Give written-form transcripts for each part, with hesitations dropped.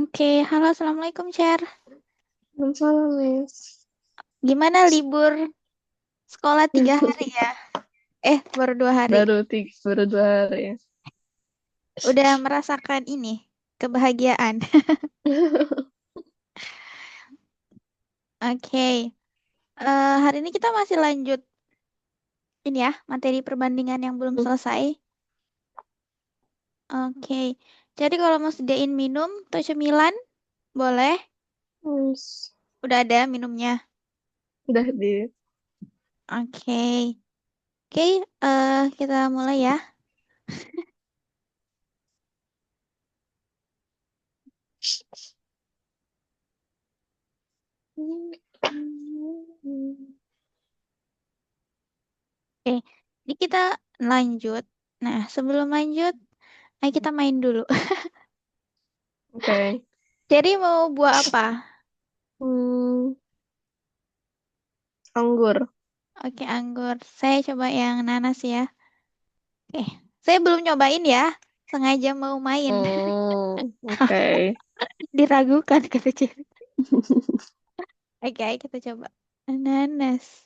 Oke, halo, assalamualaikum, Cher. Masalah, Miss. Gimana libur sekolah 3 hari ya? Baru 2 hari. Baru 2 hari ya. Udah merasakan ini kebahagiaan. Oke, hari ini kita masih lanjut ini ya materi perbandingan yang belum selesai. Oke, jadi kalau mau sediain minum atau cemilan, boleh. Miss. Udah ada minumnya. Udah di. Oke, oke, kita mulai ya. Oke, jadi kita lanjut. Nah, sebelum lanjut, ayo kita main dulu. Oke. Jadi mau buah apa? Hmm, anggur. Oke, anggur. Saya coba yang nanas ya. Oke, saya belum nyobain ya. Sengaja mau main. Oke. Diragukan kata Ciri. Oke, ayo kita coba. Nanas.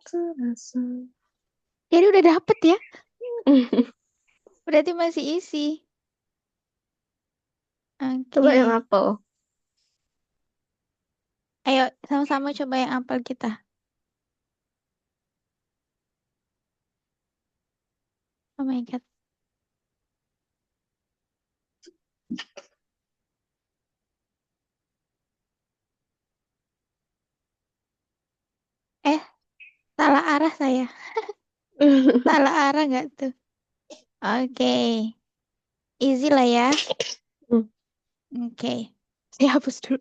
Terasa. Jadi udah dapet ya. Berarti masih isi. Coba Oke. yang apel. Ayo sama-sama coba yang apel kita. Oh my God. Eh, salah arah saya. Salah arah nggak tuh? Oke. Easy lah ya. Oke. Saya hapus dulu.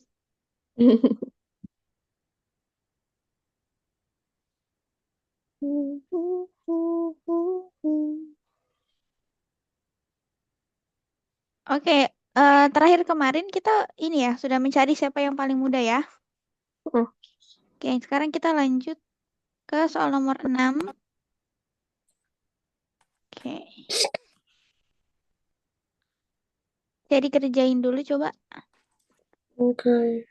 Oke, terakhir kemarin kita ini ya sudah mencari siapa yang paling muda ya. Oke, sekarang kita lanjut ke soal nomor 6. Oke, jadi kerjain dulu coba. Oke.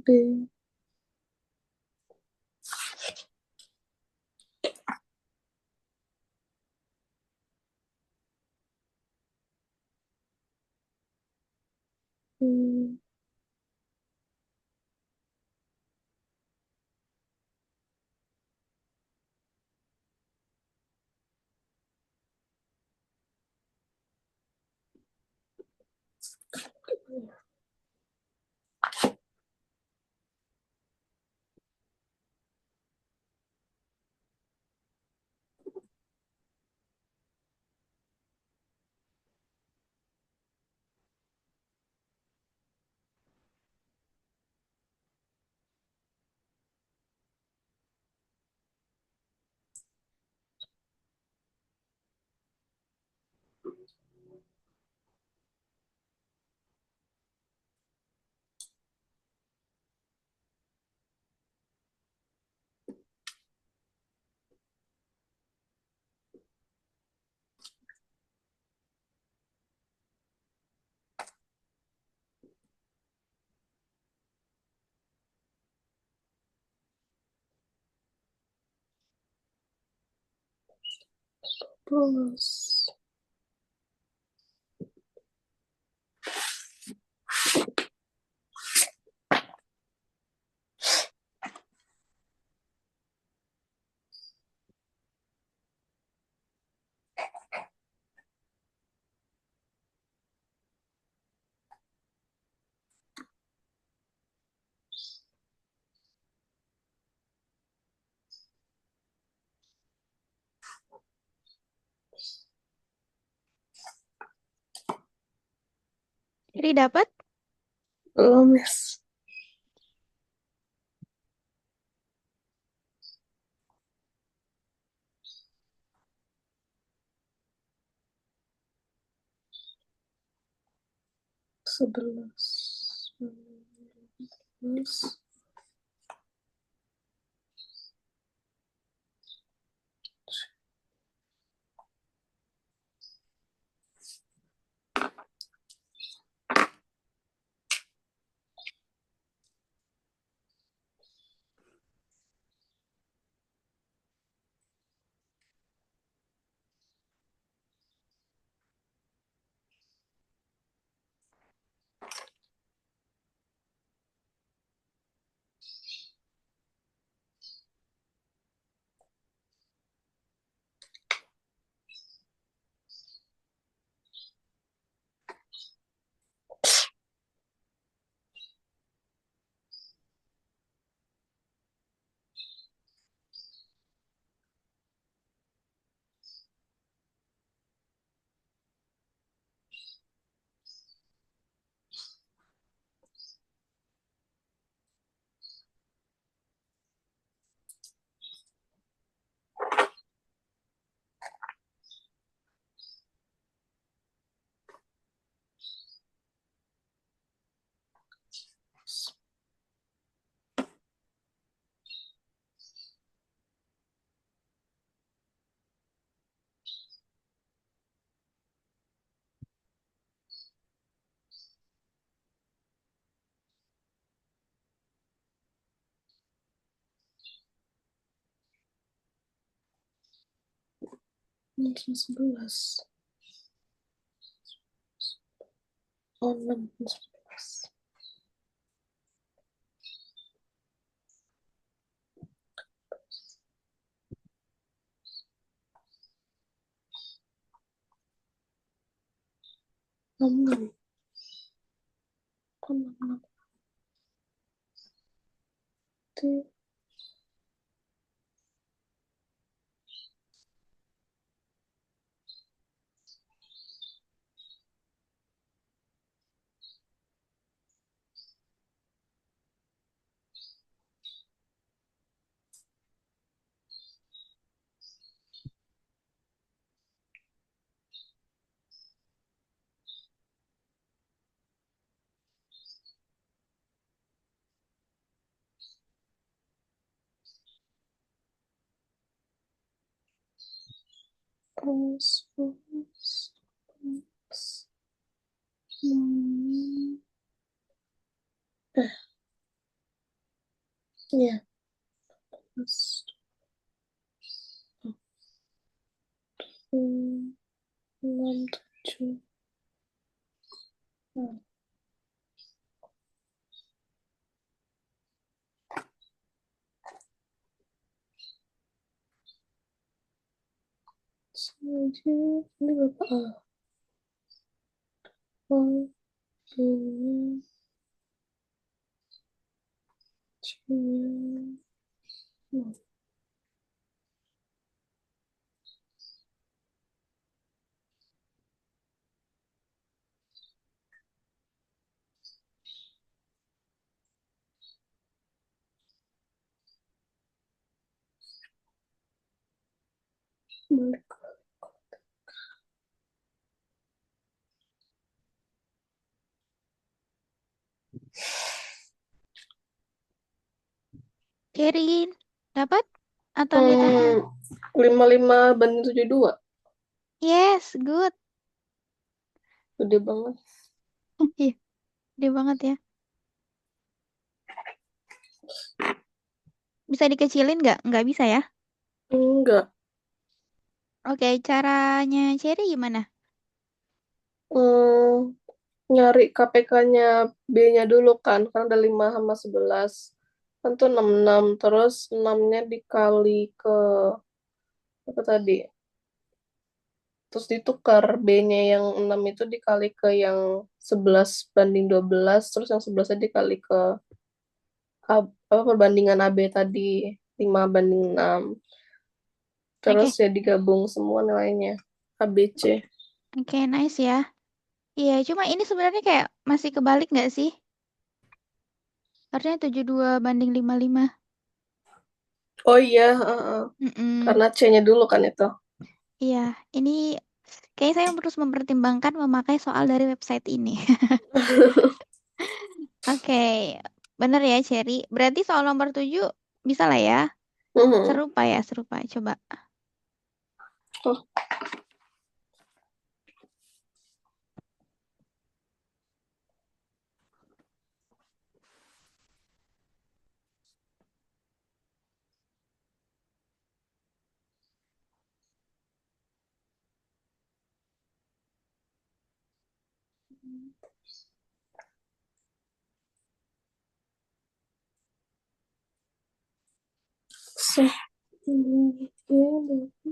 B. 11. Jadi dapat Belum, Miss. 11. 11. 11. Oh, 6. 11. 6. 6. Ya, 6, 7. Jadi, ini berapa A? Oh, ini C-nya. Oh, balik. Kerin dapat atau ditahan? 55/72. Yes, good. Gede banget. Iya, gede banget ya. Bisa dikecilin nggak? Nggak bisa ya? Enggak. Oke, caranya Cherry gimana? Hmm, nyari KPK-nya B-nya dulu kan ada 5 sama 11. Kan tuh 66, terus 6-nya dikali ke, apa tadi? Terus ditukar B-nya yang 6 itu dikali ke yang 11 banding 12, terus yang 11-nya dikali ke apa perbandingan AB tadi 5 banding 6. Terus Oke, ya digabung semua nilainya ABC. oke, nice ya. Iya, cuma ini sebenarnya kayak masih kebalik nggak sih? Harusnya 72 banding 55. Oh iya, heeh. Mm-mm. Karena C-nya dulu kan itu. Iya, ini kayaknya saya terus mempertimbangkan memakai soal dari website ini. Oke, bener ya, Cherry. Berarti soal nomor 7 bisa lah ya. Mhm. Serupa ya, serupa. Coba. Oh, satu,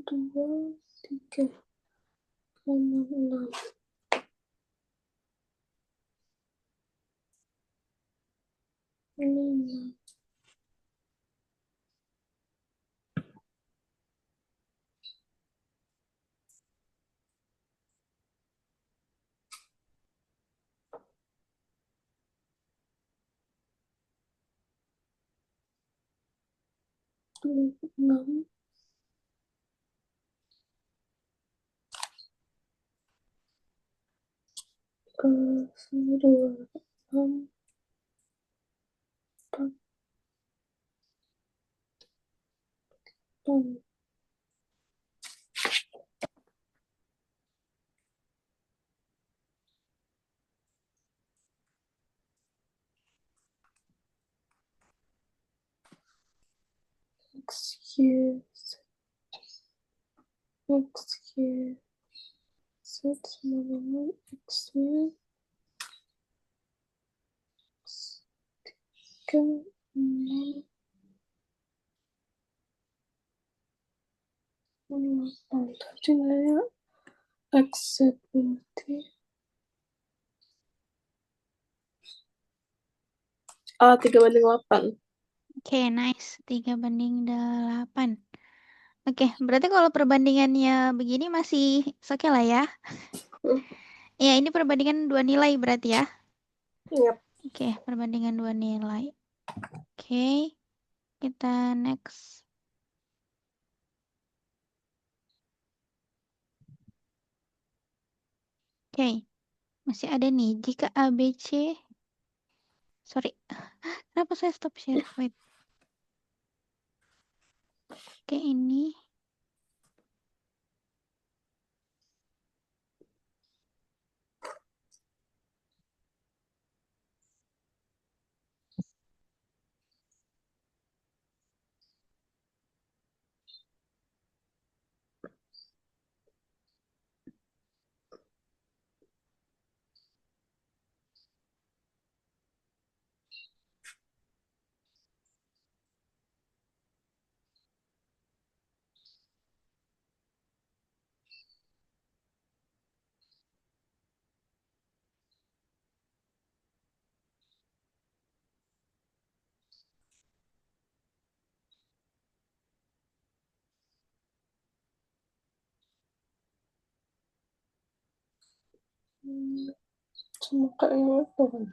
dua, tiga, enam, enam, enam. Enam, dua, enam, empat, enam. X, Y, X, Y, Z sama dengan X-nya, X, 3, 6, 8. Tadi nilainya X, Z berarti A 3 banding 8. Oke, nice. 3 banding 8. Oke, berarti kalau perbandingannya begini masih oke lah ya. Hmm, Ya, ini perbandingan dua nilai berarti ya. Yap. Oke, perbandingan dua nilai. Oke, kita next. Oke, masih ada nih. Jika ABC, sorry, kenapa saya stop share? Wait, oke ini. Sama kayak yang itu kan.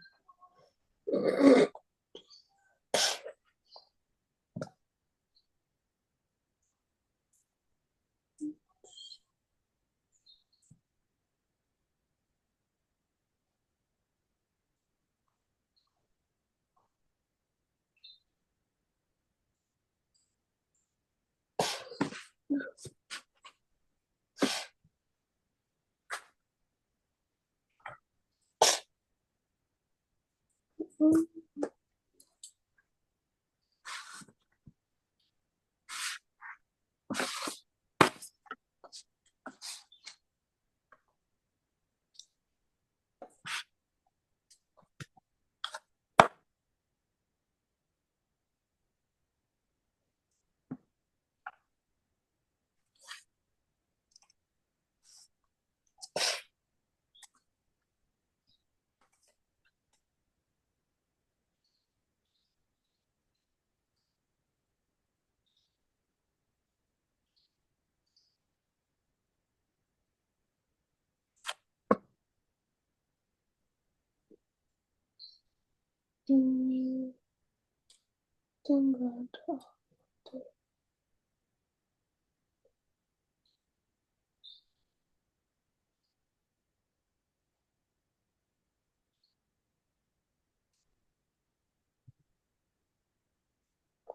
Enggak ada.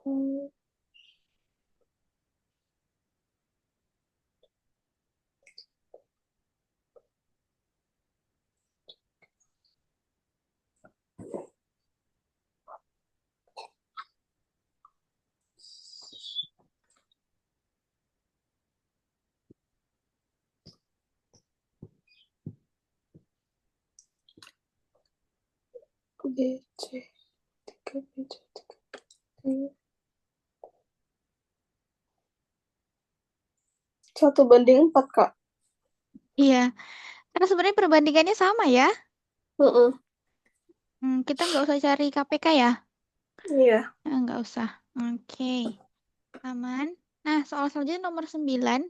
Hmm, B, C, 3, B, C, 3. 1:4, Kak. Iya, karena sebenarnya perbandingannya sama ya. Heeh. Kita nggak usah cari KPK ya. Iya. Nggak usah. Oke, aman. Nah, soal selanjutnya nomor 9.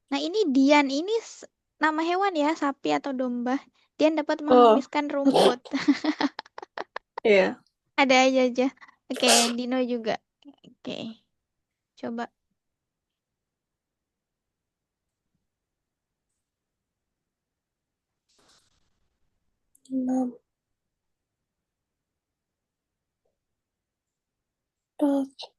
Nah, ini Dian ini nama hewan ya, sapi atau domba. Dian dapat Oh, menghabiskan rumput. iya. Ada aja. Oke, Dino juga. Oke, coba. 6, 4,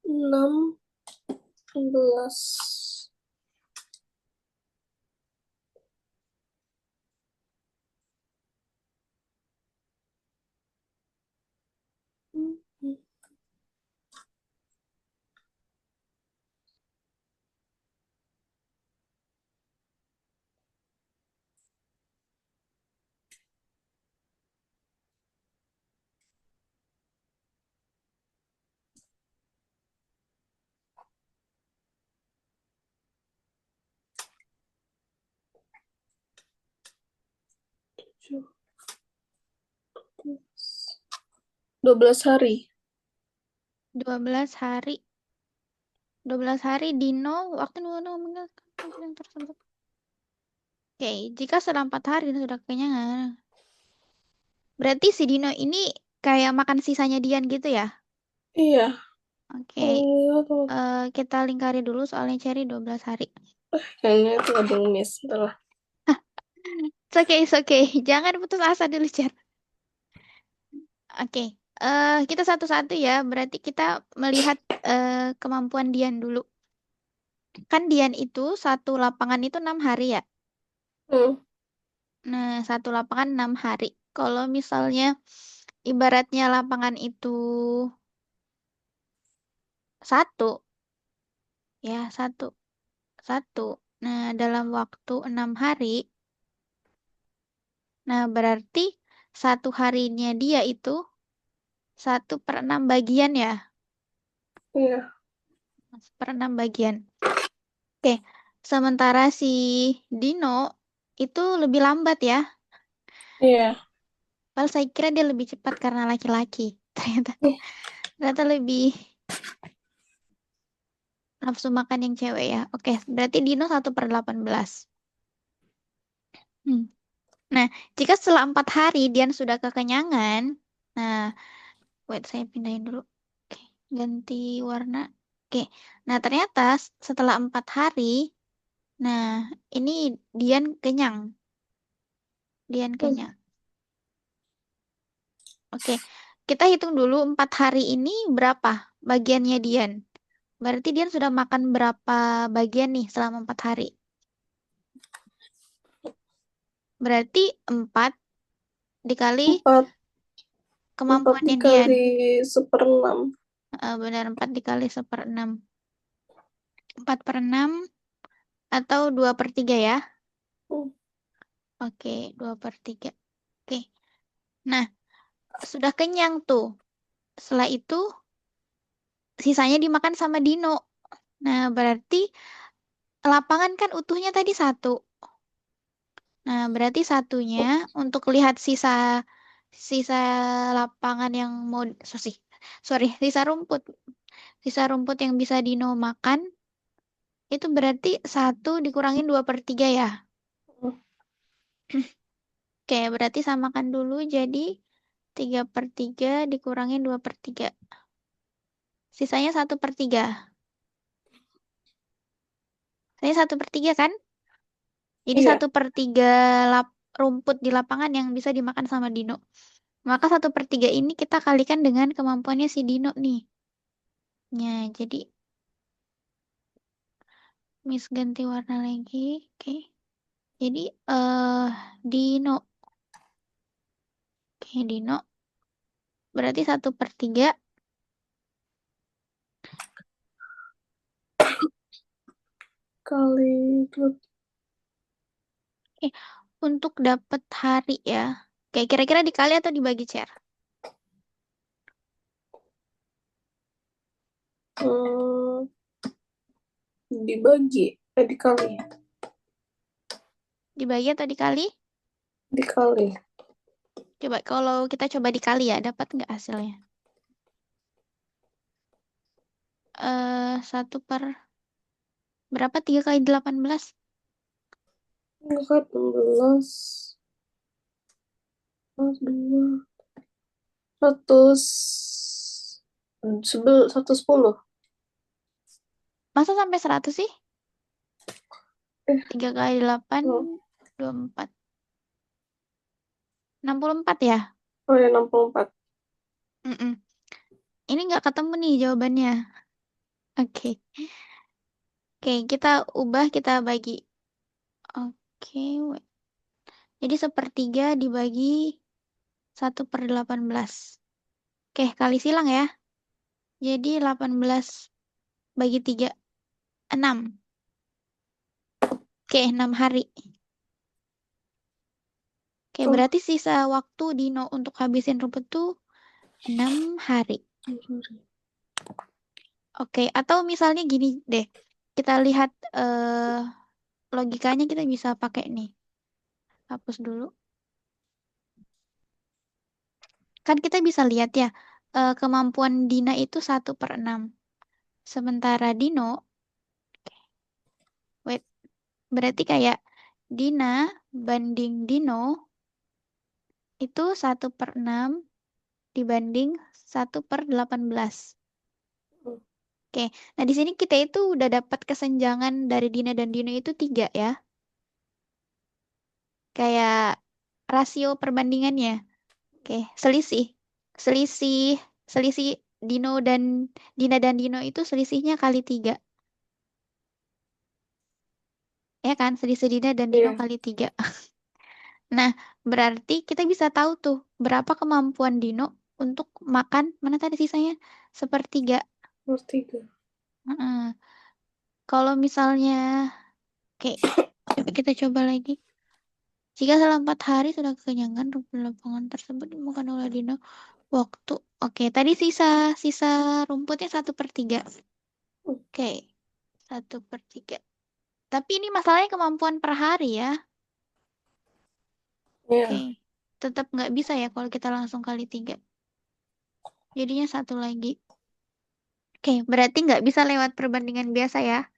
6, 11. Hmm, 7, 12 hari. 12 hari. 12 hari Dino waktu nunggu yang tersebut. Oke, jika setelah 4 hari sudah kekenyangan. Berarti si Dino ini kayak makan sisanya Dian gitu ya? Iya. Oke, Oh, tuh. kita lingkari dulu soalnya Cherry 12 hari. Kayaknya itu ada yang miss. Adalah. It's okay. Jangan putus asa dulu, Cher. Oke, kita satu-satu ya. Berarti kita melihat kemampuan Dian dulu. Kan Dian itu satu lapangan itu 6 hari ya. Hmm. Nah, satu lapangan 6 hari. Kalau misalnya ibaratnya lapangan itu satu, ya satu, satu. Nah, dalam waktu 6 hari, nah berarti satu harinya dia itu 1/6 bagian ya. Iya. 1/6 bagian. Oke, sementara si Dino itu lebih lambat ya. Iya. Padahal saya kira dia lebih cepat karena laki-laki. Ternyata, Ih, ternyata lebih nafsu makan yang cewek ya. Oke, berarti Dino 1/18. Hmm. Nah, jika setelah 4 hari Dian sudah kekenyangan, nah, wait saya pindahin dulu. Oke, ganti warna. Oke, nah ternyata setelah 4 hari, nah ini Dian kenyang. Dian hmm. kenyang. Oke, kita hitung dulu 4 hari ini berapa bagiannya Dian. Berarti Dian sudah makan berapa bagian nih selama 4 hari. Berarti 4 dikali 4, 4 kemampuannya Dian. dikali 1/6. Benar, 4 dikali 1/6. 4/6 atau 2/3 ya. Hmm. Oke, 2/3. Oke, nah sudah kenyang tuh. Setelah itu sisanya dimakan sama Dino. Nah, berarti lapangan kan utuhnya tadi satu. Nah, berarti satunya untuk lihat sisa sisa lapangan yang mau sorry, sisa rumput yang bisa Dino makan itu berarti 1 dikurangin 2/3 ya. Oke, berarti samakan dulu jadi 3/3 dikurangi 2/3. Sisanya 1/3. Sisanya 1/3 kan? Jadi Iya. 1/3 rumput di lapangan yang bisa dimakan sama Dino. Maka 1/3 ini kita kalikan dengan kemampuannya si Dino nih. Ya, jadi Miss ganti warna lagi. Oke. Jadi Dino. Oke, Dino. Berarti 1/3. Kali dua. Eh, untuk dapat hari ya. Oke, kira-kira dikali atau dibagi share? Hmm, dibagi. Dikali. Dibagi atau dikali? Dikali. Coba kalau kita coba dikali ya, dapat nggak hasilnya? 1 per berapa? 3 kali 18. 16. 2. 100. 110. Masa sampai 100 sih? Eh, 3 kali 8, oh, 24. 64 ya? oh ya 64. Mm-mm. Ini nggak ketemu nih jawabannya. Oke. Oke, kita ubah, kita bagi. Oke, wait. Jadi 1/3 dibagi 1/18. Oke, kali silang ya. Jadi 18 bagi 3, 6. Oke, 6 hari. Oke, Oh, berarti sisa waktu Dino untuk habisin rumput tuh 6 hari. Oke, atau misalnya gini deh. Kita lihat logikanya kita bisa pakai nih. Hapus dulu. Kan kita bisa lihat ya, kemampuan Dina itu 1/6. Sementara Dino, wait, berarti kayak Dina banding Dino itu 1/6 dibanding 1/18. Oke, nah di sini kita itu udah dapat kesenjangan dari Dina dan Dino itu 3 ya. Kayak rasio perbandingannya. Oke, selisih. Selisih, selisih Dino dan Dina dan Dino itu selisihnya kali 3. Ya kan, selisih Dina dan Dino iya. kali 3. Nah, berarti kita bisa tahu tuh berapa kemampuan Dino untuk makan, mana tadi sisanya? 1/3. Nomor 3. Heeh. Kalau misalnya, oke, kita coba lagi. Jika selama 4 hari sudah kekenyangan, rumput lapangan tersebut dimakan oleh Dino waktu. Oke, tadi sisa sisa rumputnya 1/3. Oke, 1/3. Tapi ini masalahnya kemampuan per hari ya. Oke, Iya. tetap nggak bisa ya kalau kita langsung kali 3. Jadinya satu lagi. Oke, berarti nggak bisa lewat perbandingan biasa ya.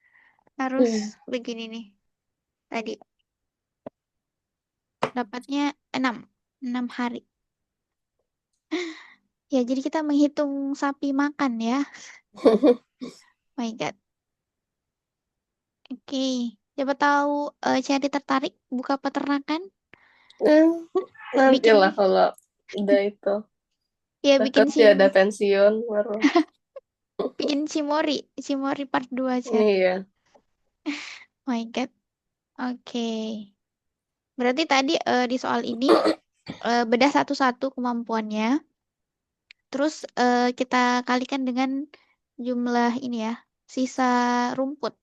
Harus Iya. begini nih. Tadi dapatnya 6. 6 hari. Ya, jadi kita menghitung sapi makan ya. My God. Oke. Siapa tahu Cherry tertarik buka peternakan? Eh, nantilah Bikin, kalau udah itu. ya Udah bikin kerja, ada pensiun baru. bikin Cimori. Cimori part 2 Cher. Iya. My God. Oke. Berarti tadi di soal ini bedah satu-satu kemampuannya. Terus kita kalikan dengan jumlah ini ya, sisa rumput.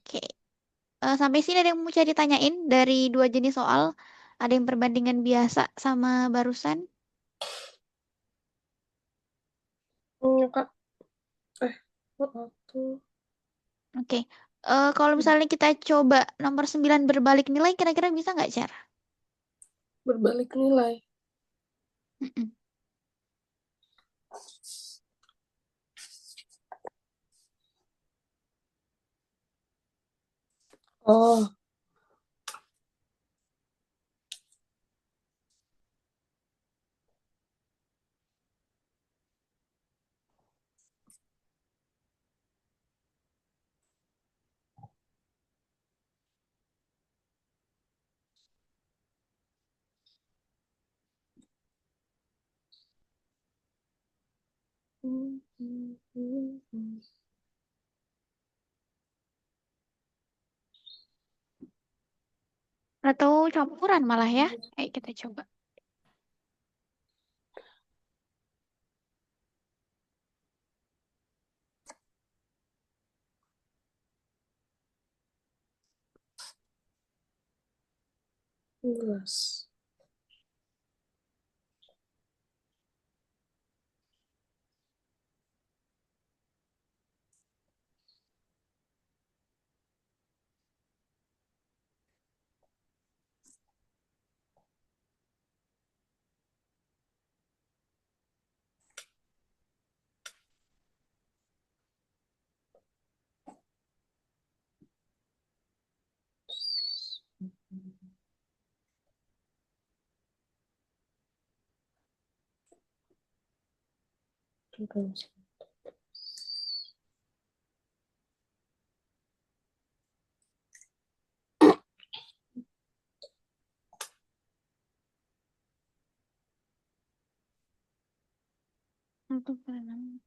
Oke. Sampai sini ada yang mau cari tanyain dari dua jenis soal. Ada yang perbandingan biasa sama barusan. Kak. Waktu. Oke. Kalau misalnya kita coba nomor 9 berbalik nilai, kira-kira bisa nggak, Cer? Berbalik nilai. Mm-mm. Oh, Atau campuran malah ya. Ayo kita coba. 11. Untuk berenang.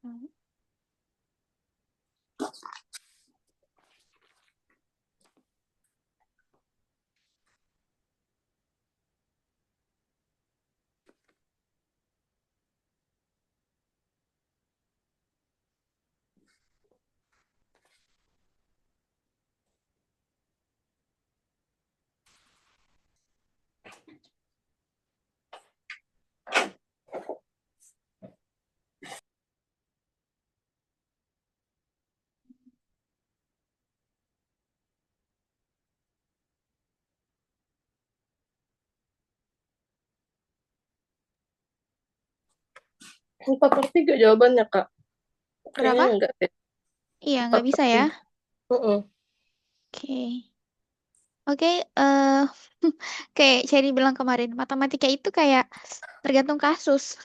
Empat per tiga jawabannya, Kak. Kayaknya Berapa? enggak deh. Iya, Empat nggak per bisa ya. tiga. Heeh. Oke. Oke, kayak Cherry bilang kemarin, matematika itu kayak tergantung kasus.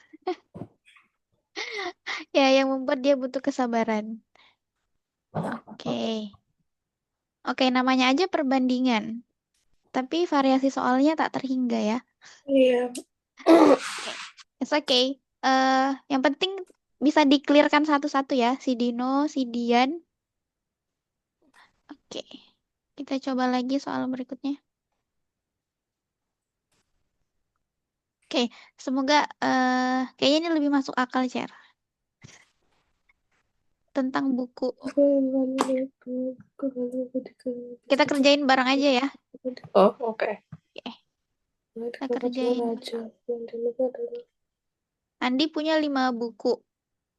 Ya, yang membuat dia butuh kesabaran. Oke. Oke, namanya aja perbandingan. Tapi variasi soalnya tak terhingga ya. Iya. Oke. It's okay. Yang penting bisa diklirkan satu-satu ya. Si Dino, si Dian. Oke. Kita coba lagi soal berikutnya. Oke, semoga kayaknya ini lebih masuk akal, Cer. Tentang buku. Kita kerjain bareng aja ya. Oh, oke. Oke, kita kerjain. Andi punya 5 buku.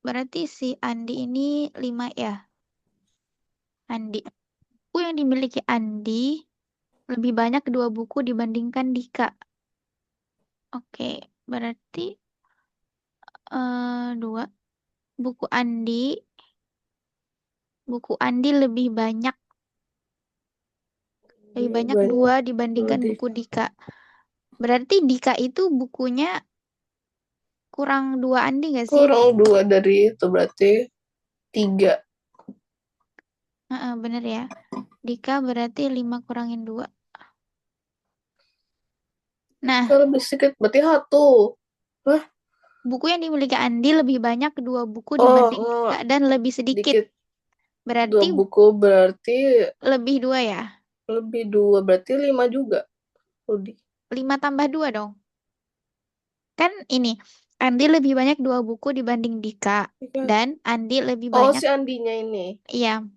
Berarti si Andi ini 5 ya. Andi. Buku yang dimiliki Andi lebih banyak 2 buku dibandingkan Dika. Oke, berarti dua. Buku Andi, buku Andi lebih banyak Banyak. 2 dibandingkan buku Dika. Berarti Dika itu bukunya kurang 2 Andi nggak sih? Kurang dua dari itu berarti tiga. Heeh, bener ya. Dika berarti 5 kurangin 2. Nah, Kalau lebih sedikit berarti satu. Hah? buku yang dimiliki Andi lebih banyak 2 buku Oh, dibanding Dika dan lebih sedikit. dikit. Dua Berarti buku berarti lebih 2 ya. lebih dua berarti lima juga. Rudi. 5 tambah 2 dong. Kan ini, Andi lebih banyak 2 buku dibanding Dika. Dan Andi lebih Oh, banyak, si Andinya ini. iya.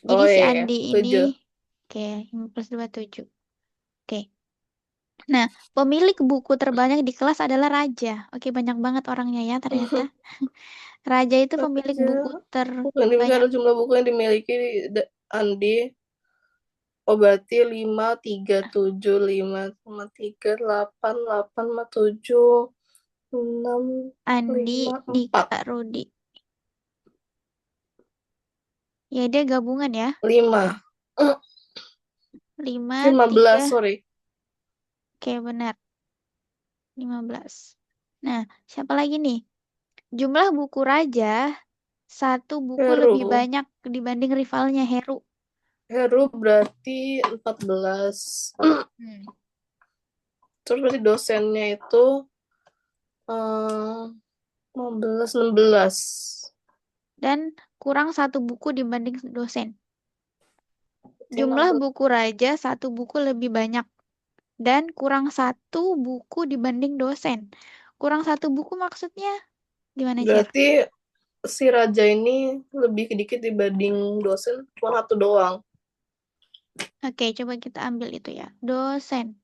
Jadi Oh si iya, iya. Andi ini, Tujuh. oke, 5 plus 2, 7. Oke. Nah, pemilik buku terbanyak di kelas adalah Raja. Oke, banyak banget orangnya ya ternyata. Raja itu pemilik Aja. buku Bukan ini terbanyak. ada jumlah buku yang dimiliki Andi. Oh berarti 5, 3, 7, 5, sama 3, 8, 8, sama 7, 6, Andi, 5, 4. Dika, Rudi. Ya, dia gabungan ya. 5. 5, 15, 3. sorry. Oke, benar. 15. Nah, siapa lagi nih? Jumlah buku Raja, 1 buku lebih Heru. banyak dibanding rivalnya Heru. Heru berarti 14. Hmm. Terus berarti dosennya itu 15, 16. dan kurang satu buku dibanding dosen. Oke, Jumlah 16. buku raja satu buku lebih banyak dan kurang satu buku dibanding dosen. Kurang satu buku maksudnya gimana, Cer? Berarti si Raja ini lebih dikit dibanding dosen, cuma satu doang. Oke, coba kita ambil itu ya. Dosen.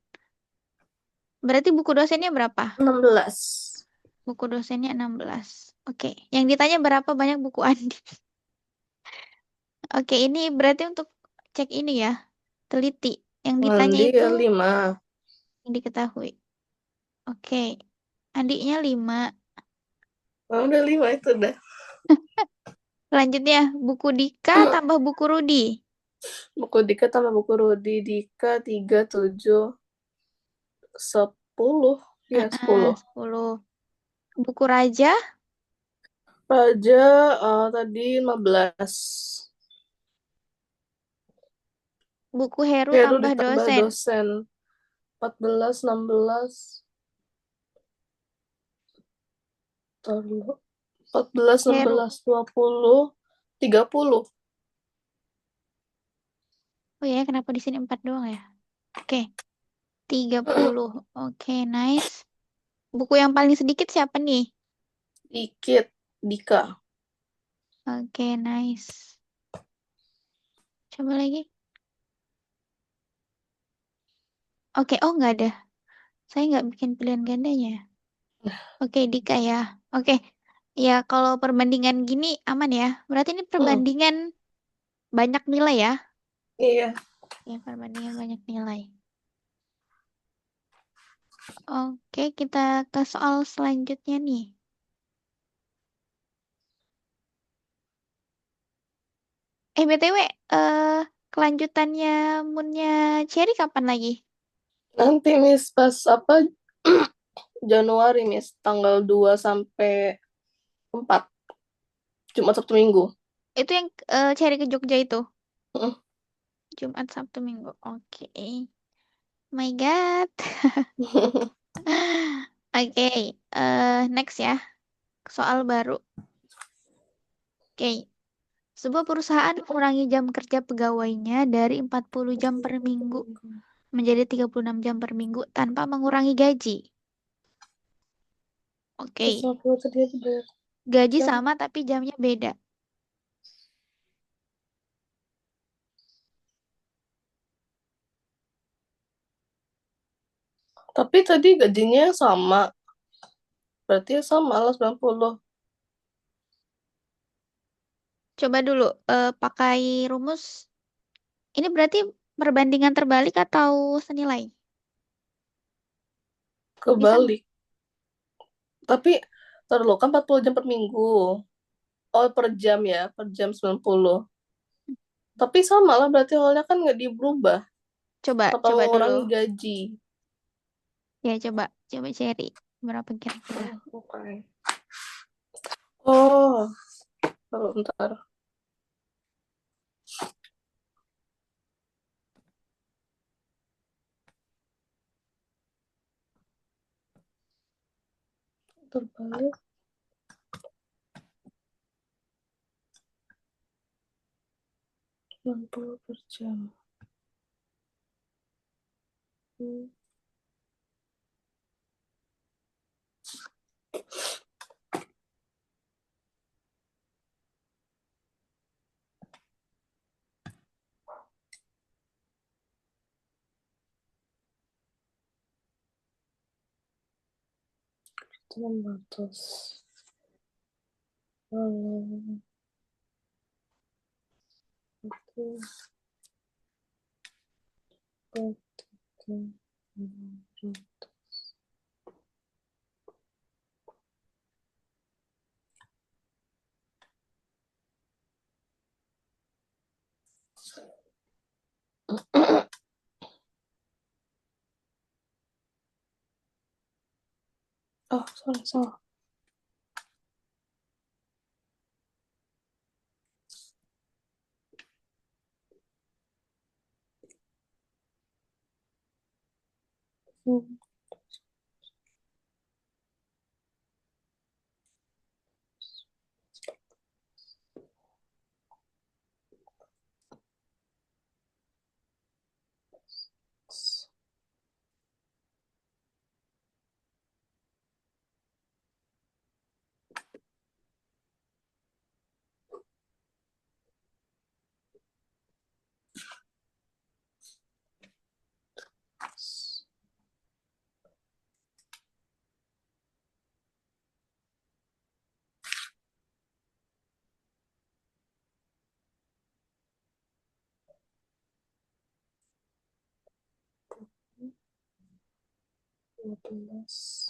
Berarti buku dosennya berapa? 16. Buku dosennya 16. Oke, yang ditanya berapa banyak buku Andi? Oke, ini berarti untuk cek ini ya, teliti. Yang ditanya Mandi itu ya 5. yang diketahui. Oke, adiknya 5. Oh, udah 5 itu dah. Selanjutnya, buku Dika tambah buku Rudi. Buku Dika tambah buku Rudi. Dika 3, 7, 10. Ya, 10. 10. Buku Raja, Raja tadi 15. buku Heru Heru tambah ditambah dosen. dosen. 14, 16. Tahu dulu. 14, Heru. 16, 20, 30. Oh ya, kenapa di sini 4 doang ya? Oke, 30. Oke, nice. Buku yang paling sedikit siapa nih? Dikit. Dika. Oke, nice. Coba lagi. Oke, oh nggak ada. Saya nggak bikin pilihan gandanya. Oke, Dika ya. Oke, ya kalau perbandingan gini aman ya. Berarti ini Mm, perbandingan banyak nilai ya. iya. Ya, perbandingan banyak nilai. Oke, kita ke soal selanjutnya nih. BTW, kelanjutannya moonnya Cherry kapan lagi? Nanti Miss pas apa Januari Miss tanggal 2 sampai 4. Jumat Sabtu Minggu. Itu yang Cherry ke Jogja itu. Mm. Jumat, Sabtu, Minggu. Oke. My God. Oke, next ya. Soal baru. Oke. Sebuah perusahaan mengurangi jam kerja pegawainya dari 40 jam per minggu menjadi 36 jam per minggu tanpa mengurangi gaji. Terus Oke. aku tadi aja bayar Gaji jam. sama tapi jamnya beda. Tapi tadi gajinya sama. Berarti ya sama lah 90. Coba dulu pakai rumus. Ini berarti perbandingan terbalik atau senilai? Bisa nggak? Kebalik. Tapi terlalu kan 40 jam per minggu. Oh, per jam ya. Per jam 90. Tapi sama lah berarti awalnya kan nggak diberubah. Coba, Apa coba dulu. mengurangi gaji. Ya, coba, coba cari berapa kira-kira. Oke. Oh, kalau ntar. Terbalik 60 per jam. Hmm. Itu 600. Hmm, itu tiga, 600. Oh, sorry, salah. Hmm. 15.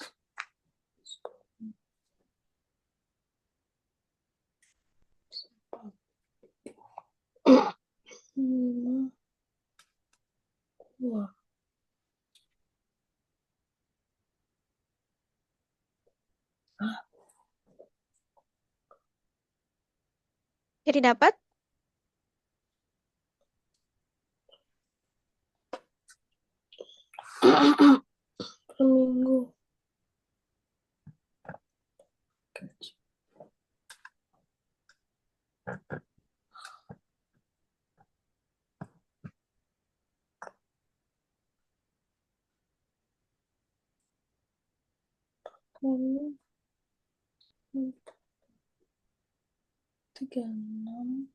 Hmm, wah. Jadi dapat Per minggu. Hmm, 36.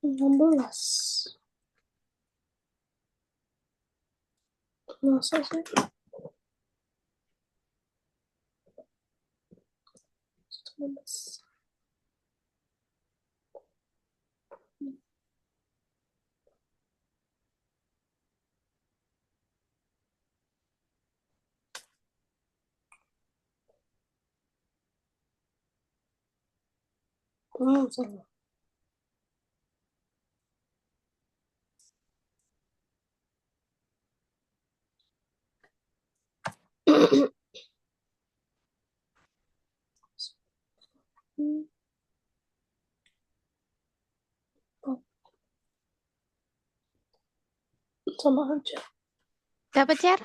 Enam belas. Masa sih? 19. Salah. Oh, sama aja. dapat share.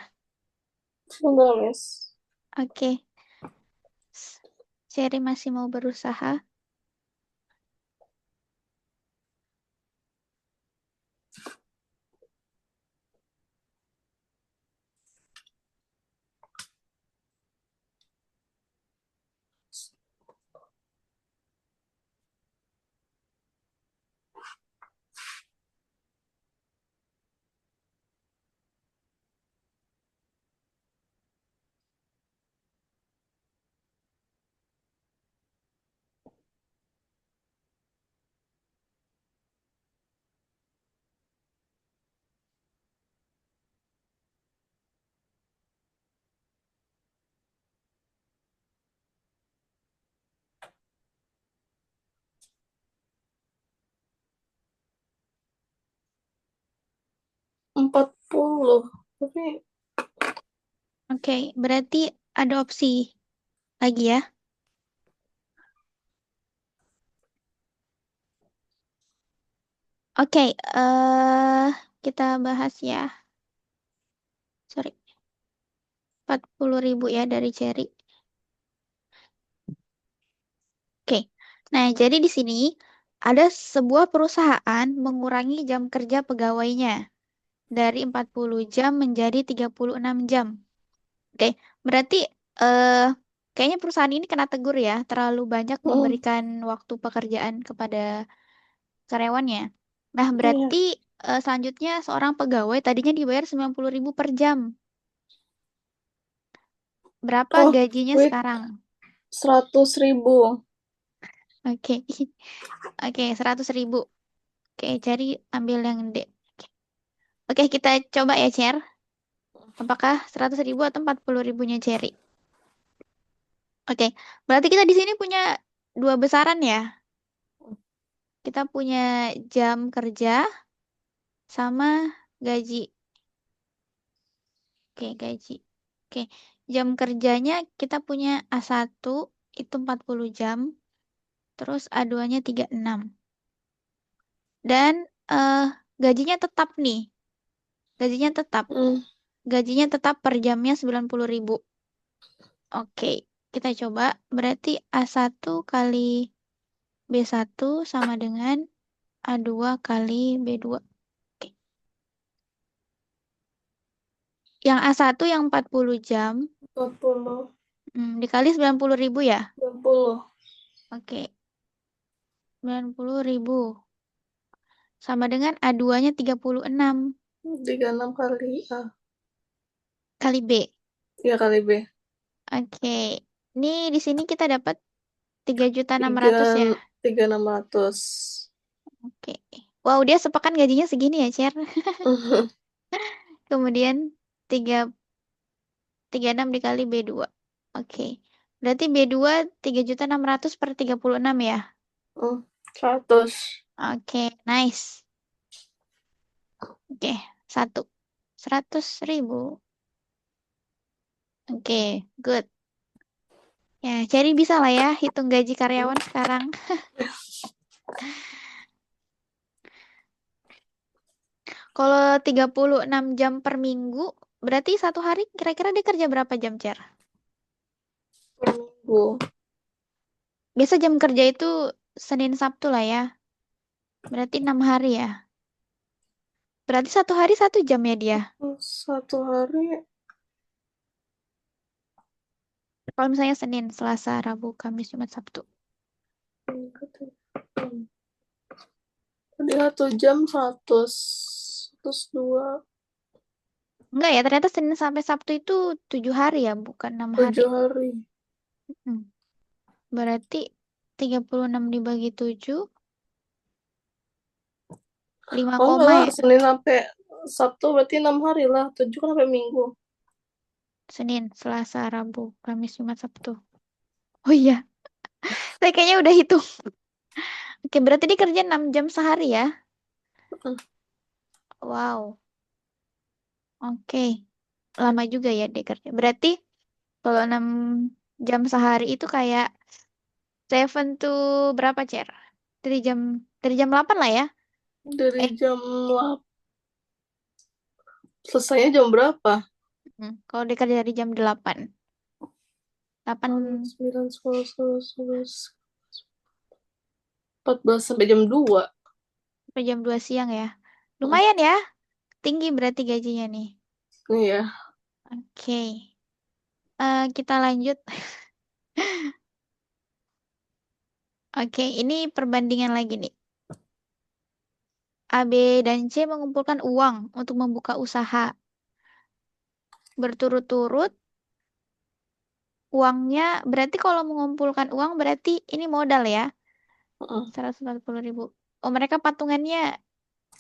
Enggak, Mes. Oke. Cherry masih mau berusaha. 40. Tapi Oke, berarti ada opsi lagi ya. Oke, kita bahas ya. Sorry, 40.000 ya dari Cherry. Oke. Nah, jadi di sini ada sebuah perusahaan mengurangi jam kerja pegawainya dari 40 jam menjadi 36 jam. Oke, berarti eh kayaknya perusahaan ini kena tegur ya, terlalu banyak memberikan waktu pekerjaan kepada karyawannya. Nah, iya. berarti selanjutnya seorang pegawai tadinya dibayar 90.000 per jam. Berapa Oh, gajinya wait. sekarang? 100.000. Oke. Oke, 100.000. Oke, jadi ambil yang D. Oke, oke, kita coba ya, Cher. Apakah 100.000 atau 40.000-nya Cherry? Oke, berarti kita di sini punya dua besaran ya. Kita punya jam kerja sama gaji. Oke, gaji. Oke, jam kerjanya kita punya A1 itu 40 jam, terus A2-nya 36. Dan eh gajinya tetap nih. Gajinya tetap. gajinya tetap per jamnya 90.000. Oke, kita coba. Berarti A1 kali B1 sama dengan A2 kali B2. Oke. Yang A1 yang 40 jam, 40, dikali 90.000 ya. 60. Oke, 90.000. Sama dengan A2-nya 36 36 kali A. kali B. Ya kali B. Oke. Ini di sini kita dapat 3.600.000 Tiga, ya. 3.600. Oke. Wow, dia sepekan gajinya segini ya, Cer. Kemudian 36 dikali B2. Oke. Berarti B2 3.600.000 per 36 ya. 100. Oke, nice. Oke, satu. 100.000. Oke, good. Ya, cari bisa lah ya hitung gaji karyawan sekarang. Kalau 36 jam per minggu, berarti satu hari kira-kira dia kerja berapa jam, Cer? Per minggu. Biasa jam kerja itu Senin Sabtu lah ya. Berarti 6 hari ya. Berarti satu hari 1 jam ya dia. Satu hari. Kalau misalnya Senin, Selasa, Rabu, Kamis, Jumat, Sabtu. Tadi 1 jam 100. 102. Enggak ya, ternyata Senin sampai Sabtu itu 7 hari ya, bukan 6 hari. 7 hari. Hmm. Berarti 36 dibagi 7, 5 Oh enggak koma lah, ya. Senin sampai Sabtu berarti 6 hari lah. 7 kan sampai Minggu. Senin, Selasa, Rabu, Kamis, Jumat, Sabtu. Oh iya, saya kayaknya udah hitung. Oke, berarti dia kerja 6 jam sehari ya. Wow, oke. Lama juga ya dia kerja. Berarti kalau 6 jam sehari itu kayak seven to berapa, Cer? Dari jam dari jam 8 lah ya. Dari Eh, jam 8. Selesainya jam berapa? kalau dia kerja dari jam 8. 8 9, 10, 11, 12, 14 sampai jam 2. sampai jam 2 siang ya. Hmm, Lumayan ya. Tinggi berarti gajinya nih. iya. Oke. Kita lanjut. Oke, ini perbandingan lagi nih. A, B, dan C mengumpulkan uang untuk membuka usaha. Berturut-turut, uangnya, berarti kalau mengumpulkan uang berarti ini modal ya. Heeh. 140.000. Oh, mereka patungannya,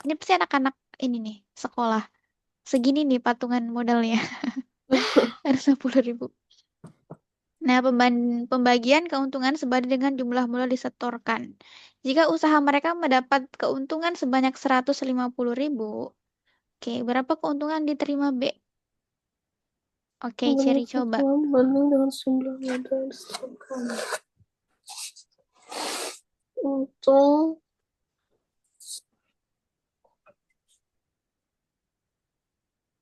ini pasti anak-anak ini nih, sekolah. Segini nih patungan modalnya. 140.000. Nah, pembagian keuntungan sebanding dengan jumlah modal disetorkan. Jika usaha mereka mendapat keuntungan sebanyak 150.000, oke, berapa keuntungan diterima B? Oke, Sebenarnya Cherry coba. keuntungan banding dengan jumlah modal yang disetorkan. Untung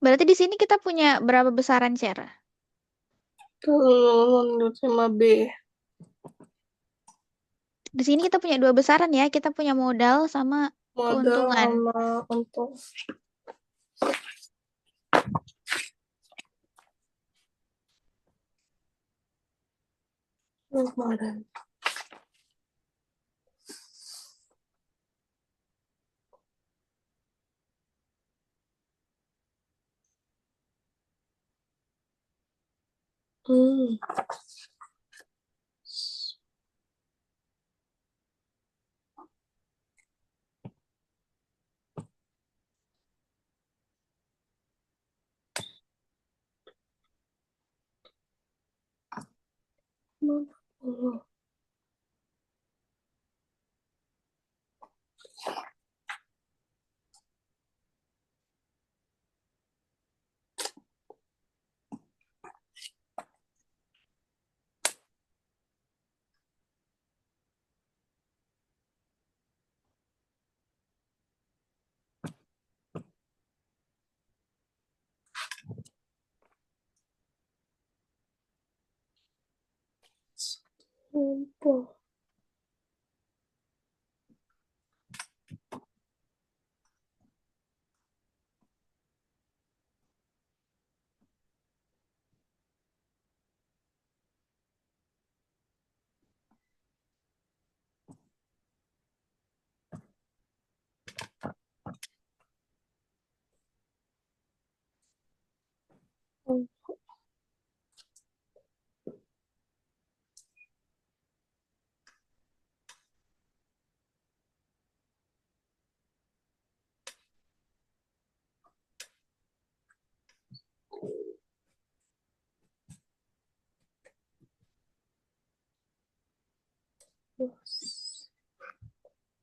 Berarti di sini kita punya berapa besaran share? kalau diterima B. Di sini kita punya dua besaran ya. Kita punya modal sama Modal keuntungan. sama untung. Yang kemarin. Hmm. Oh. Apa?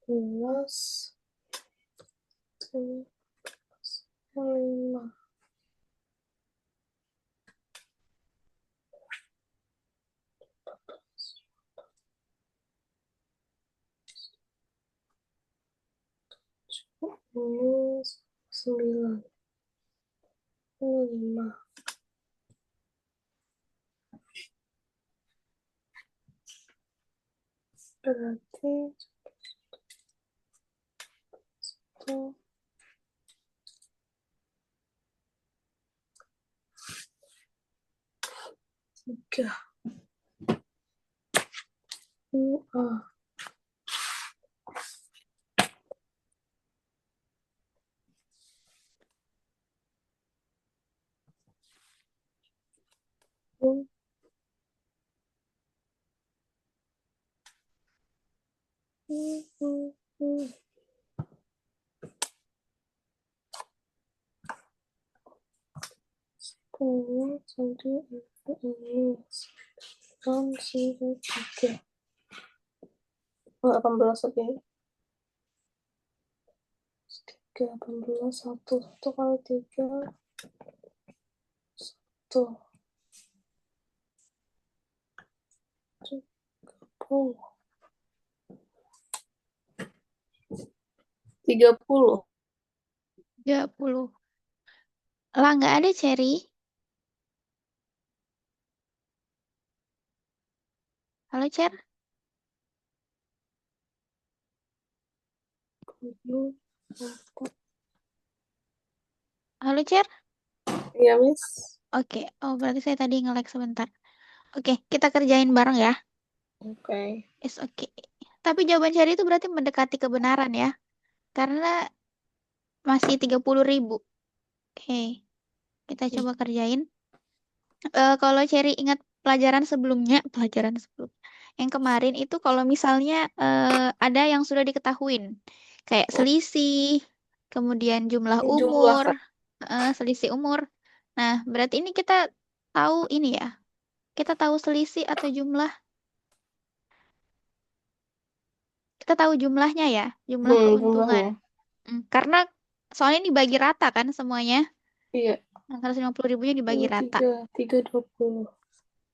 11, 5, 10, 9, 5. Berarti itu 3. A. Sepuluh satu ini 3. 18 lagi. 3, 18, 1. 1 kali 3. 1. 30. 30. 30. Lah, nggak ada Cherry. Halo, Cher. 30. Halo, Cher. Iya, Miss. Oke. Oh, berarti saya tadi nge-lag sebentar. Oke, kita kerjain bareng ya. Oke. It's okay. Tapi jawaban Cherry itu berarti mendekati kebenaran ya. Karena masih 30.000. Oke, kita coba kerjain. Kalau Cherry ingat pelajaran sebelumnya, pelajaran sebelum yang kemarin itu kalau misalnya ada yang sudah diketahuin, kayak selisih, kemudian jumlah Jumlah umur, kan. selisih umur. Nah, berarti ini kita tahu ini ya, kita tahu selisih atau jumlah, kita tahu jumlahnya ya, jumlah keuntungan. Jumlahnya. Karena soalnya dibagi rata kan semuanya, Iya. 150.000-nya dibagi rata. 3, 3, 20.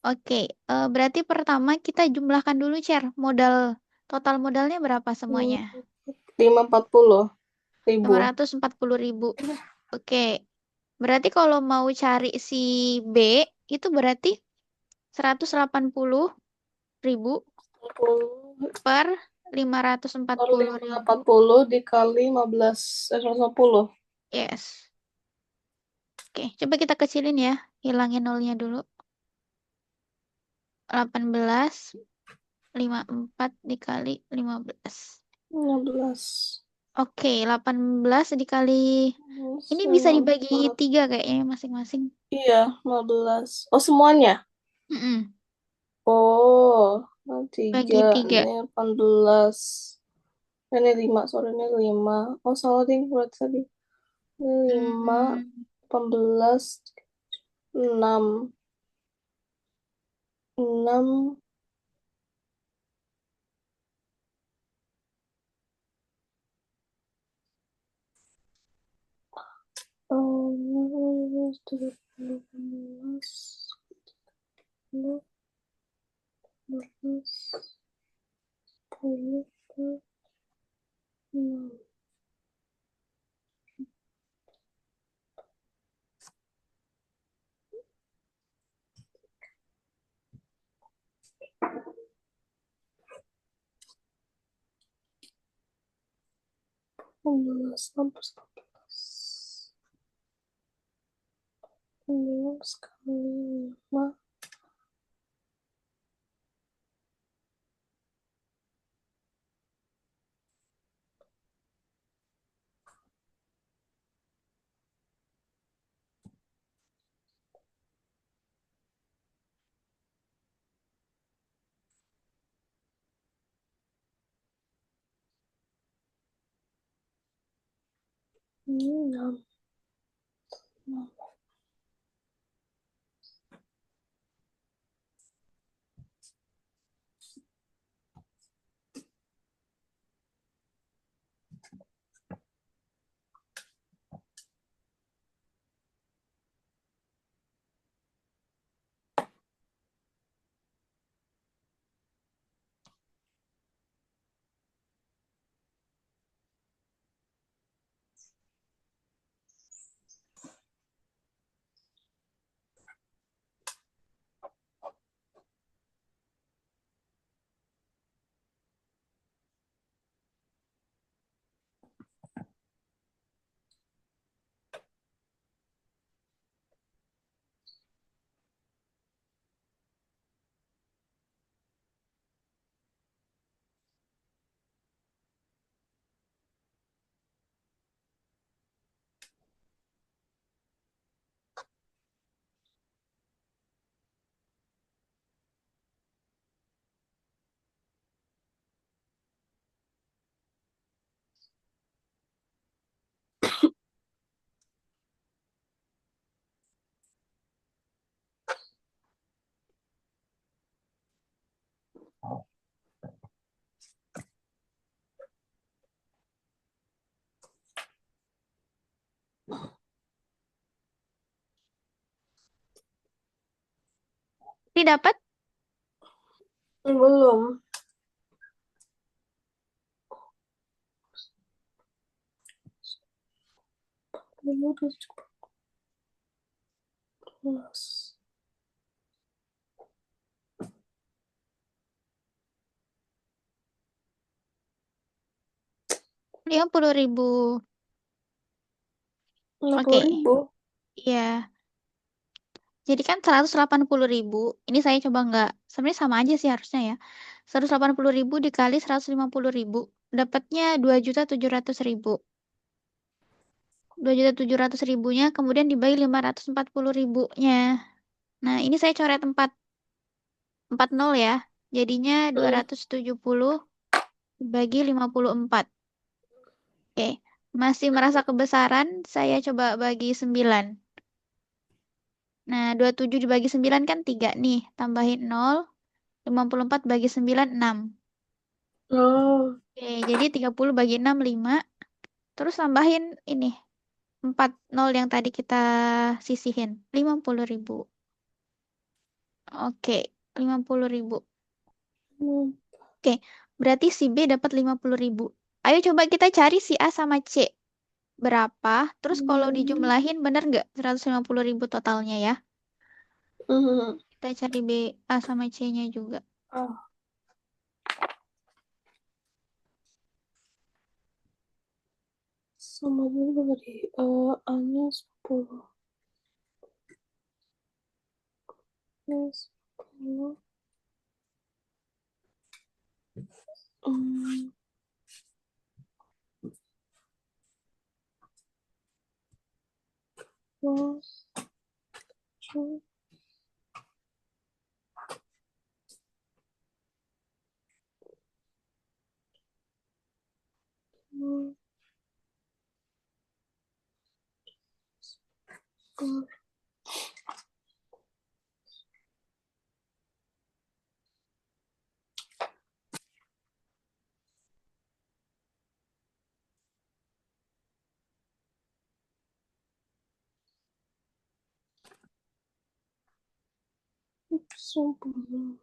Oke, berarti pertama kita jumlahkan dulu, Cer. Total modalnya berapa Hmm, semuanya? 540.000. 540.000. Oke, berarti kalau mau cari si B, itu berarti 180.000 per lima ratus empat Per puluh lima ribu. empat puluh dikali 15, 150. Yes. Oke, coba kita kecilin ya. Hilangin nolnya dulu. 18,54 dikali 15. 15. Oke, 18 dikali. Ini bisa dibagi 15. 3 kayaknya masing-masing. Iya, 15. Oh, semuanya. Mm-mm. Oh, 3. Bagi 3. Ini 18. Ini 5. Sorry, ini 5. Oh, salah ding. Berarti tadi. Ini 5. Hmm, 18. 6. 6. Oh, 18. 10. 16, 16. 6 kali 5. Ini 6. Ini dapat? Belum. Ini udah 17. 50.000. 60 Oke, ribu. iya. Jadi kan 180.000. Ini saya coba nggak. Sebenarnya sama aja sih harusnya ya. 180.000 dikali 150.000. Dapatnya 2.700.000. 2.700.000-nya kemudian dibagi 540.000-nya. Nah, ini saya coret 4 nol ya. Jadinya Hmm. 270 dibagi 54. Oke. Masih merasa kebesaran, saya coba bagi 9. Nah, 27 dibagi 9 kan 3 nih. Tambahin 0. 54 bagi 9, 6. Oh, Oke, jadi 30 bagi 6, 5. Terus tambahin ini. 4 nol yang tadi kita sisihin. 50.000. Oke, 50.000. hmm. Oke, berarti si B dapat 50.000. Ayo coba kita cari si A sama C. Berapa? Terus kalau Hmm. dijumlahin bener nggak 150.000 totalnya ya? Hmm. Kita cari B, A sama C-nya juga. Ah, sama dulu tadi. A-nya 10. A 10. Hmm. Plus, 7, plus, 10.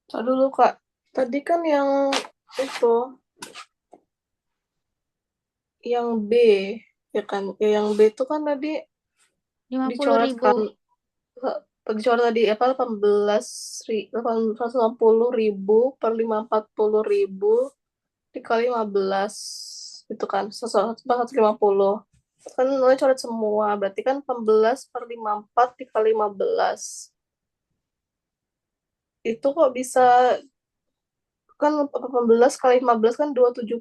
Tar dulu, Kak. Tadi kan itu, yang B, ya kan? Ya, yang B itu kan tadi 50.000. dicoretkan. dicoret tadi apa 880.000 per 540.000 dikali 15 itu kan 150 kan mulai coret semua berarti kan 18 per 54 dikali 15 itu kok bisa kan 18 kali 15 kan 270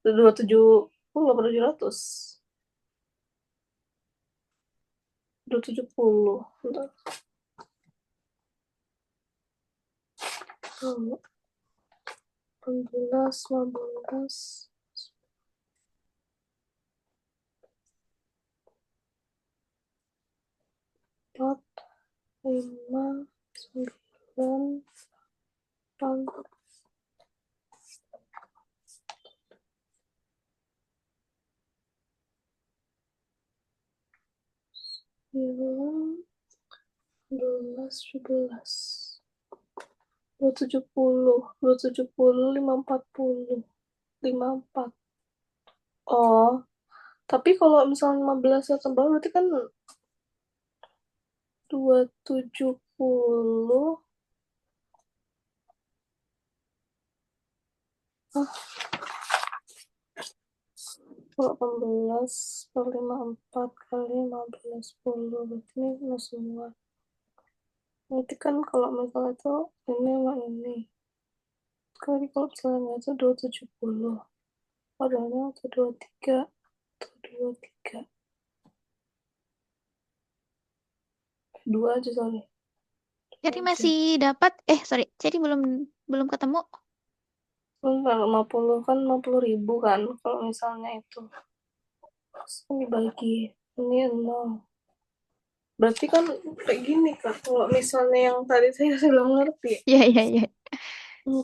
per 700 270 bentar. 18 15 4 5 9 8 9 12 17 270 540 54 oh tapi kalau misalnya 15 September berarti kan 270 ah 18 per 54 kali 15 10 berarti ini nol semua berarti kan kalau misalnya itu ini sama ini kali kalau misalnya itu 270 padahal itu 23 atau 23 dua aja sorry dua Jadi aja masih dapat, sorry, jadi belum belum ketemu. kalau 50 kan 50.000 kan kalau misalnya itu terus ini dibagi ini nol berarti kan kayak gini kak kalau misalnya yang tadi saya belum ngerti. Iya, iya, iya.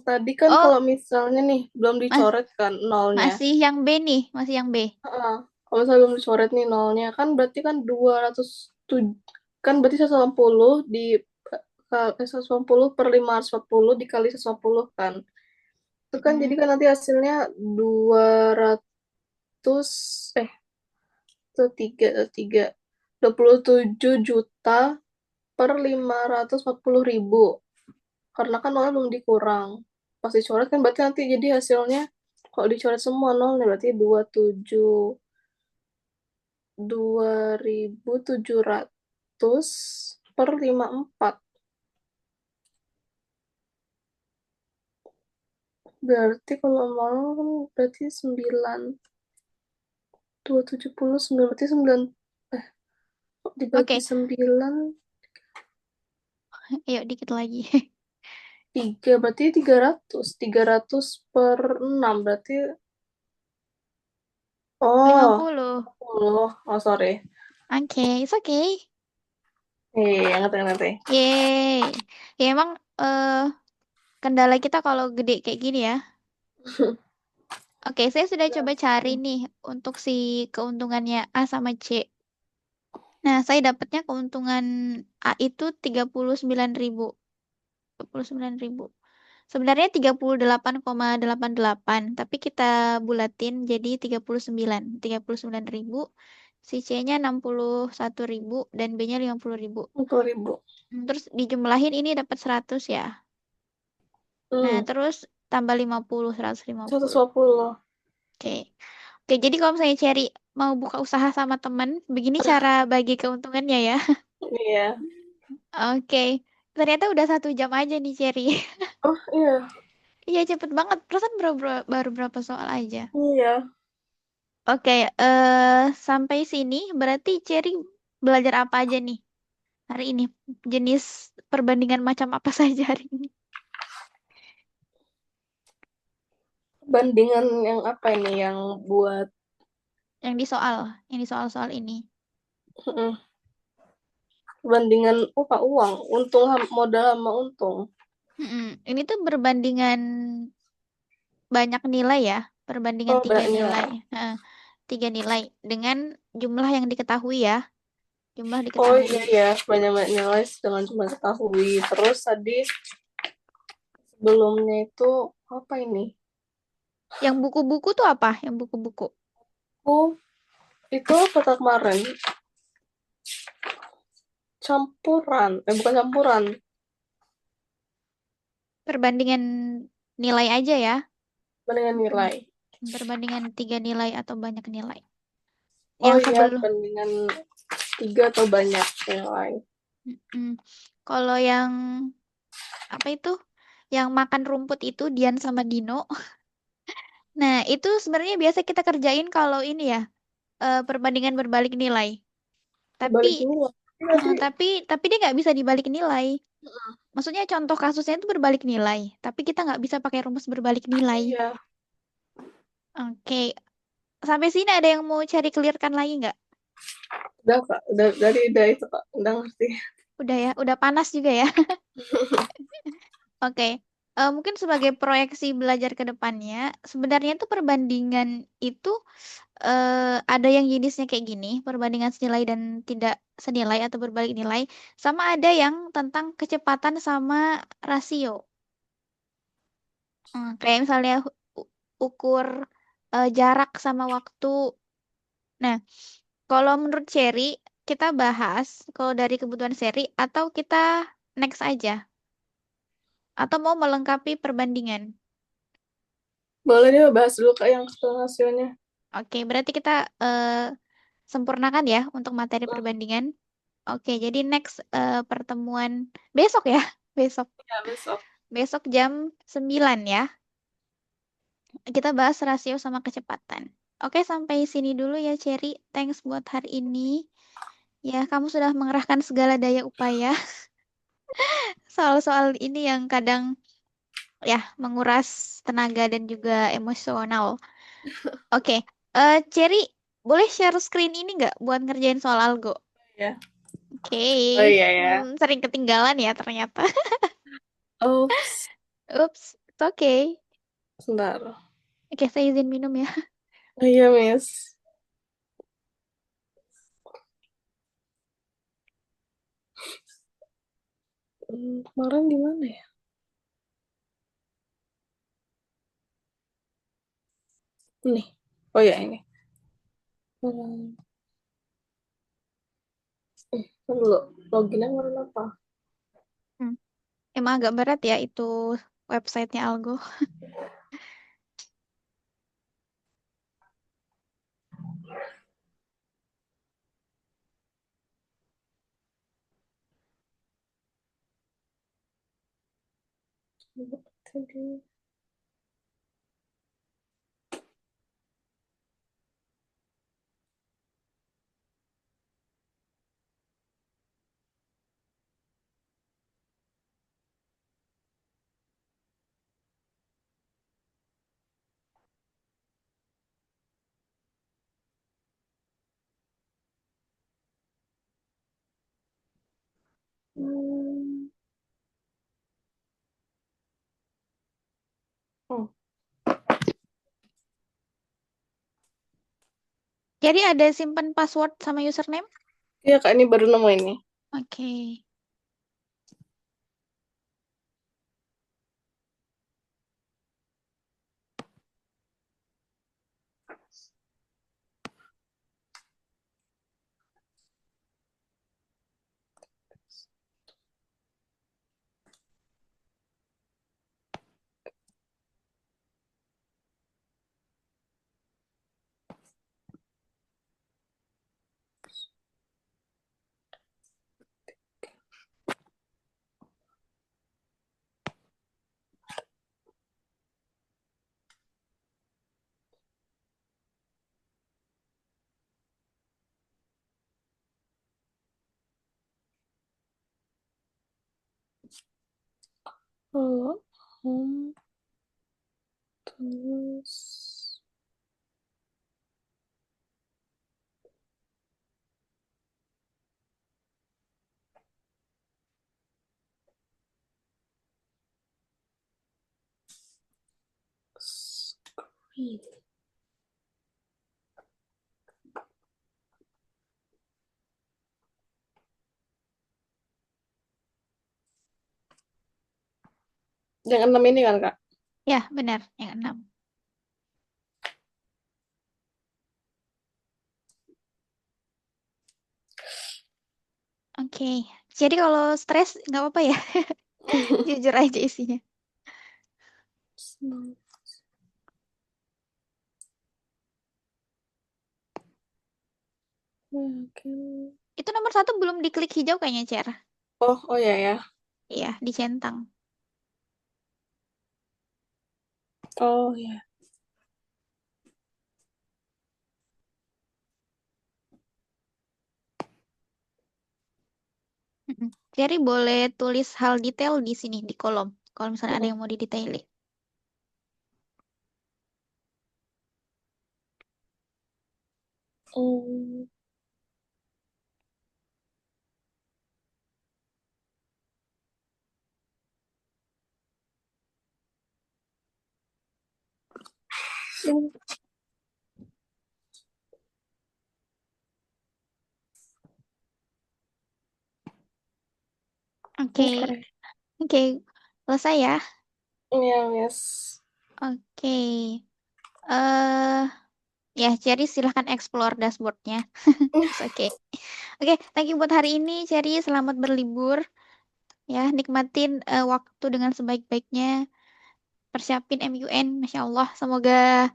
Tadi kan Oh, kalau misalnya nih belum mas, dicoret kan nolnya. masih yang B nih, masih yang B. Heeh. Kalau misalnya belum dicoret nih nolnya kan berarti kan 207 kan berarti 180 di 180 per 540 dikali 180 kan. Itu kan jadi Mm. kan nanti hasilnya 200 eh itu tiga 27 juta per 540.000 karena kan nolnya belum dikurang pas dicoret kan berarti nanti jadi hasilnya kalau dicoret semua nol nih berarti 27 per 54 berarti kalau nol kan berarti 9 270 9 berarti 9 eh kok dibagi Oke, 9 ayo dikit lagi. 3 berarti 300 per 6 berarti lima oh puluh 10 oh sorry Oke, it's okay. ngerti ngerti Yeay. Ya emang kendala kita kalau gede kayak gini ya. Oke, saya sudah coba cari nih untuk si keuntungannya A sama C. Nah, saya dapatnya keuntungan A itu 39.000. 39.000. Sebenarnya 38,88, tapi kita bulatin jadi 39.000. Si C-nya 61.000 dan B-nya 50.000. 10.000 Terus dijumlahin ini dapat 100 ya. Nah, hmm terus tambah 50, 150. 120 Oke. Oke, jadi kalau misalnya Cherry mau buka usaha sama teman, begini cara bagi keuntungannya ya. iya Oke. Ternyata udah 1 jam aja nih Cherry. oh iya Iya, cepet banget. Perasaan baru berapa soal aja. iya Oke, sampai sini berarti Cherry belajar apa aja nih hari ini? Jenis perbandingan macam apa saja hari ini? bandingan yang apa ini yang buat Yang di soal-soal ini. mm, bandingan apa uang untung modal sama untung Mm-mm. Ini tuh berbandingan banyak nilai ya, perbandingan oh tiga banyak nilai. nilai Heeh, tiga nilai dengan jumlah yang diketahui ya, jumlah oh diketahui. iya ya banyak banyak nilai dengan cuma ketahui terus tadi sebelumnya itu apa ini Yang buku-buku tuh apa? Yang buku-buku. oh itu kata kemarin campuran. Bukan campuran. Perbandingan nilai aja ya. Mendingan nilai. Perbandingan tiga nilai atau banyak nilai. Oh Yang iya, sebelum, perbandingan 3 atau banyak nilai. mm, kalau yang apa itu? Yang makan rumput itu Dian sama Dino. Nah, itu sebenarnya biasa kita kerjain kalau ini ya, perbandingan berbalik nilai. Tapi, Balik nilai. Berarti, tapi dia nggak bisa dibalik nilai. Maksudnya contoh kasusnya itu berbalik nilai, tapi kita nggak bisa pakai rumus berbalik nilai. iya. Oke, sampai sini ada yang mau cari clearkan lagi nggak? Udah, Kak. Udah itu, Kak. Udah ngerti. Udah ya, udah panas juga ya. Oke, mungkin sebagai proyeksi belajar ke depannya, sebenarnya tuh perbandingan itu ada yang jenisnya kayak gini, perbandingan senilai dan tidak senilai atau berbalik nilai, sama ada yang tentang kecepatan sama rasio. Kayak misalnya ukur jarak sama waktu. Nah, kalau menurut Cherry, kita bahas kalau dari kebutuhan seri atau kita next aja, atau mau melengkapi perbandingan. Boleh deh bahas dulu, Kak, yang hasilnya. Oke, berarti kita eh, sempurnakan ya untuk materi Hmm, perbandingan. Oke, jadi next pertemuan besok ya, besok. ya, besok. Besok jam 9 ya. Kita bahas rasio sama kecepatan. Oke, sampai sini dulu ya, Cherry. Thanks buat hari ini. Ya, kamu sudah mengerahkan segala daya upaya soal-soal ini yang kadang ya menguras tenaga dan juga emosional. Oke, Cherry, boleh share screen ini nggak buat ngerjain soal algo? Ya. Oke, Oh iya ya. sering ketinggalan ya ternyata. Oops. Ups, it's okay. Sebentar. Oke, saya izin minum ya. Oh iya, Miss. Kemarin di mana ya? Ini. Oh ya, ini. Hmm, kan dulu. Loginnya kemarin apa? Hmm, emang agak berat ya itu websitenya Algo. Tadi. Hmm. Oh, Jadi ada simpan password sama username? iya, Kak, ini baru nemu ini. Oke. Oh, terus screen. Yang 6 ini kan, Kak? Ya, benar. Yang 6. Oke. Jadi kalau stres nggak apa-apa ya, jujur aja isinya. Senang. Yakin. Itu nomor satu belum diklik hijau kayaknya, Cer. Oh, oh ya ya. Iya, dicentang. Oh ya. Mm-mm. Jadi boleh tulis hal detail di sini di kolom. Kalau misalnya ada Mm-mm. yang mau didetailin. Hmm. Oke, Oke. oke, selesai ya. Yang yes. Oke, eh ya, jadi silahkan explore dashboardnya. It's okay. Oke, thank you buat hari ini, Cherry. Selamat berlibur. Ya, nikmatin waktu dengan sebaik-baiknya. Persiapin MUN, Masya Allah. Semoga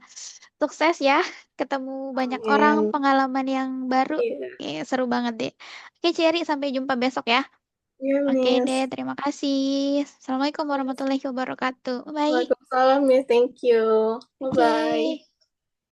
sukses ya. Ketemu banyak orang, Amin. pengalaman yang baru. Iya. Oke, seru banget deh. Oke, Cherry, sampai jumpa besok ya. Iya, Oke deh, Miss. terima kasih. Assalamualaikum warahmatullahi wabarakatuh. Bye. Waalaikumsalam, Miss. Thank you. Oke. Bye-bye.